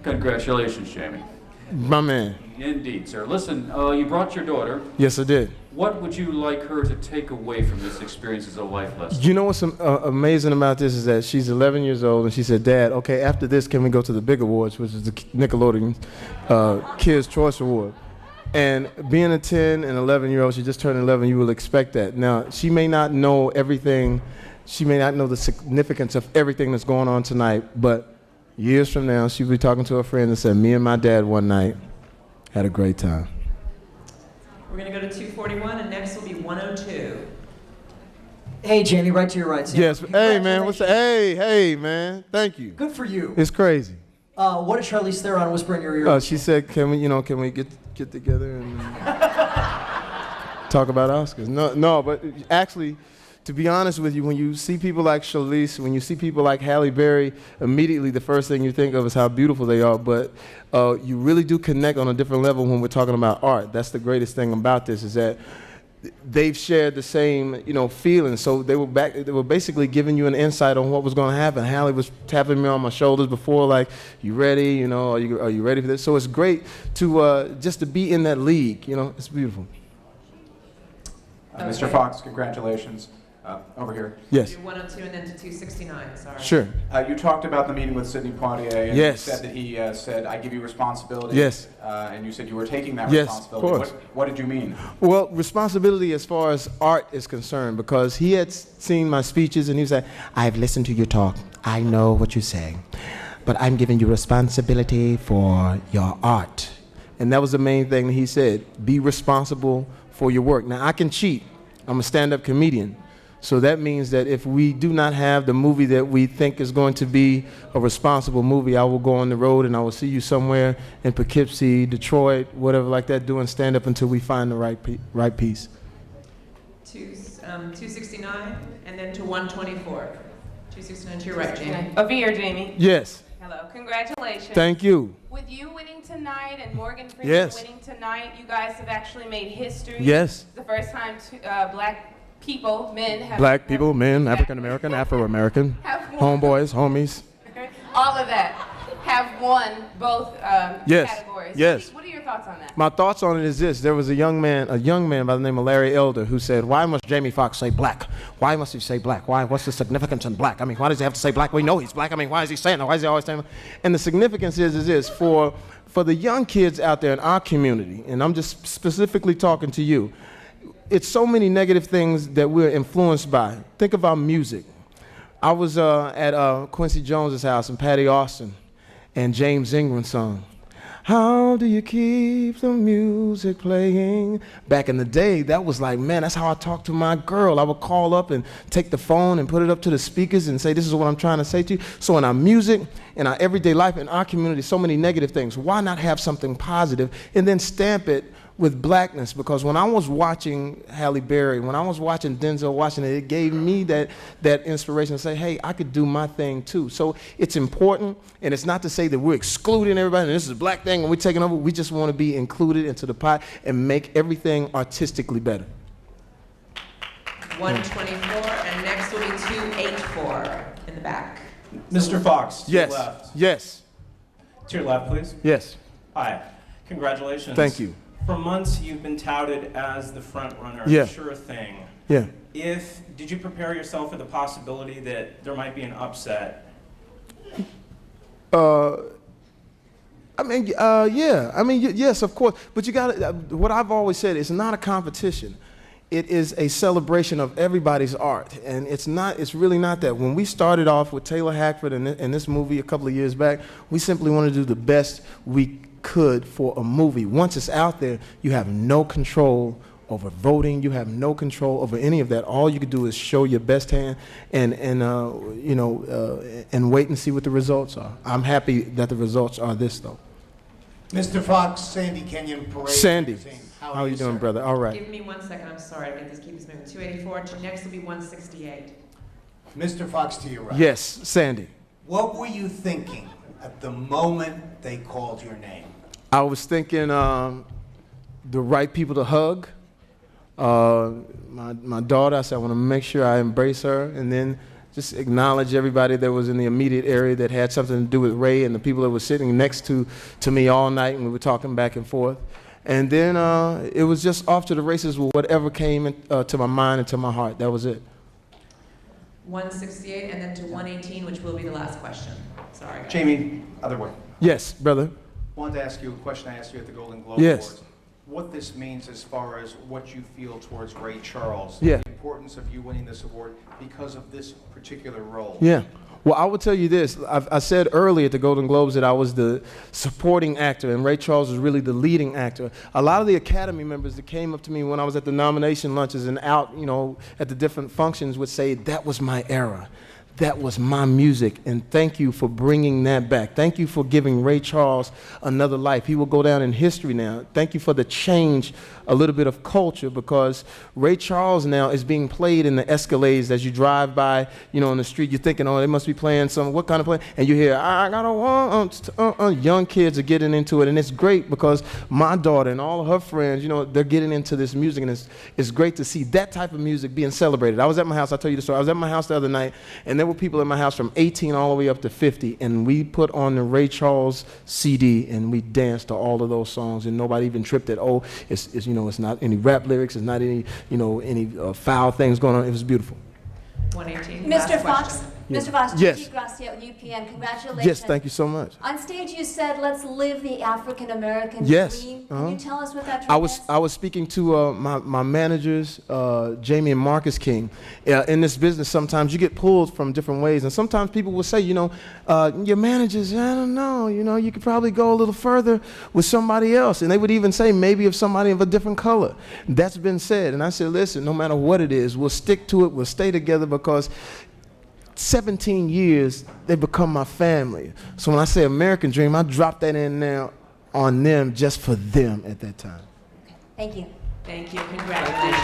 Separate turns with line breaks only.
Congratulations, Jamie.
My man.
Indeed, sir. Listen, you brought your daughter.
Yes, I did.
What would you like her to take away from this experience as a life lesson?
You know what's amazing about this is that she's 11 years old and she said, Dad, okay, after this, can we go to the big awards, which is the Nickelodeon Kids' Choice Award. And being a 10 and 11-year-old, she just turned 11, you will expect that. Now, she may not know everything, she may not know the significance of everything that's going on tonight, but years from now, she'll be talking to her friend and said, me and my dad one night had a great time.
We're going to go to 241, and next will be 102.
Hey, Jamie, right to your right. Sam.
Yes, hey, man, what's the, hey, man, thank you.
Good for you.
It's crazy.
What did Charlize Theron whisper in your ear?
She said, can we get together and talk about Oscars? No, but actually, to be honest with you, when you see people like Charlize, when you see people like Halle Berry, immediately the first thing you think of is how beautiful they are, but you really do connect on a different level when we're talking about art. That's the greatest thing about this, is that they've shared the same, feelings. So they were basically giving you an insight on what was going to happen. Halle was tapping me on my shoulders before, like, you ready? Are you ready for this? So it's great to just to be in that league. It's beautiful.
Mr. Foxx, congratulations. Over here.
Yes.
102 and then to 269, sorry.
Sure.
You talked about the meeting with Sidney Poitier, and
yes.
you said that he said, I give you responsibility.
Yes.
And you said you were taking that
yes,
responsibility.
Of course.
What did you mean?
Well, responsibility as far as art is concerned, because he had seen my speeches and he was like, I've listened to your talk. I know what you're saying. But I'm giving you responsibility for your art. And that was the main thing that he said. Be responsible for your work. Now, I can cheat. I'm a stand-up comedian. So that means that if we do not have the movie that we think is going to be a responsible movie, I will go on the road and I will see you somewhere in Poughkeepsie, Detroit, whatever like that, doing stand-up until we find the right piece.
269 and then to 124. 269 to your right, Jamie.
Over here, Jamie.
Yes.
Hello. Congratulations.
Thank you.
With you winning tonight and Morgan Freeman
yes.
winning tonight, you guys have actually made history.
Yes.
It's the first time black people, men,
African American, Afro American, homeboys, homies,
all of that have won both
yes.
categories.
Yes.
What are your thoughts on that?
My thoughts on it is this: there was a young man by the name of Larry Elder who said, "Why must Jamie Foxx say black? Why must he say black? Why? What's the significance in black? I mean, why does he have to say black? We know he's black. I mean, why is he saying that? Why is he always saying that?" And the significance is this for the young kids out there in our community, and I'm just specifically talking to you. It's so many negative things that we're influenced by. Think about music. I was at Quincy Jones's house and Patty Austin and James Ingram sung, "How do you keep the music playing?" Back in the day, that was like, man, that's how I talked to my girl. I would call up and take the phone and put it up to the speakers and say, this is what I'm trying to say to you. So in our music, in our everyday life, in our community, so many negative things. Why not have something positive and then stamp it with blackness? Because when I was watching Halle Berry, when I was watching Denzel Washington, it gave me that inspiration to say, hey, I could do my thing too. So it's important, and it's not to say that we're excluding everybody and this is a black thing and we're taking over. We just want to be included into the pot and make everything artistically better.
124, and next will be 284 in the back.
Mr. Foxx, to
yes.
your left.
Yes.
To your left, please.
Yes.
Hi. Congratulations.
Thank you.
For months, you've been touted as the front runner,
yeah.
sure thing.
Yeah.
Did you prepare yourself for the possibility that there might be an upset?
Yeah. I mean, yes, of course. But you got to, what I've always said, it's not a competition. It is a celebration of everybody's art. And it's really not that. When we started off with Taylor Hackford in this movie a couple of years back, we simply wanted to do the best we could for a movie. Once it's out there, you have no control over voting. You have no control over any of that. All you can do is show your best hand and wait and see what the results are. I'm happy that the results are this, though.
Mr. Foxx, Sandy Kenyon Parade.
Sandy, how are you doing, brother? All right.
Give me 1 second. I'm sorry. I got to keep this moving. 284. Next will be 168.
Mr. Foxx, to your right.
Yes, Sandy.
What were you thinking at the moment they called your name?
I was thinking the right people to hug. My daughter, I said I want to make sure I embrace her, and then just acknowledge everybody that was in the immediate area that had something to do with Ray and the people that were sitting next to me all night, and we were talking back and forth. And then it was just off to the races with whatever came to my mind and to my heart. That was it.
168 and then to 118, which will be the last question. Sorry. Guys.
Jamie, other way.
Yes, brother.
Wanted to ask you a question I asked you at the Golden Globe
Yes.
Awards. What this means as far as what you feel towards Ray Charles.
Yeah.
The importance of you winning this award because of this particular role.
Yeah. Well, I will tell you this. I said earlier at the Golden Globes that I was the supporting actor, and Ray Charles was really the leading actor. A lot of the Academy members that came up to me when I was at the nomination lunches and out, you know, at the different functions would say, that was my era. That was my music, and thank you for bringing that back. Thank you for giving Ray Charles another life. He will go down in history now. Thank you for the change, a little bit of culture, because Ray Charles now is being played in the Escalades as you drive by, you know, on the street. You're thinking, oh, they must be playing what kind of play? And you hear, I got a young kids are getting into it, and it's great because my daughter and all of her friends, you know, they're getting into this music, and it's great to see that type of music being celebrated. I was at my house, I'll tell you the story. I was at my house the other night, and there were people in my house from 18 all the way up to 50, and we put on the Ray Charles CD, and we danced to all of those songs, and nobody even tripped that, oh, it's you know, it's not any rap lyrics, it's not any, you know, any foul things going on. It was beautiful.
118.
Mr.
last
Fox,
question.
Mr. Fox,
Yes.
Gigi Gracia at UPN, congratulations.
Yes, thank you so much.
On stage you said, let's live the African American
Yes.
dream.
Uh-huh.
Can you tell us what that dream
I
is?
was speaking to my managers, Jamie and Marcus King. In this business, sometimes you get pulled from different ways, and sometimes people will say, you know, your managers, I don't know, you know, you could probably go a little further with somebody else, and they would even say maybe if somebody of a different color. That's been said, and I said, listen, no matter what it is, we'll stick to it, we'll stay together, because 17 years, they become my family. So when I say American Dream, I drop that in now on them just for them at that time.
Thank you.
Thank you. Congratulations.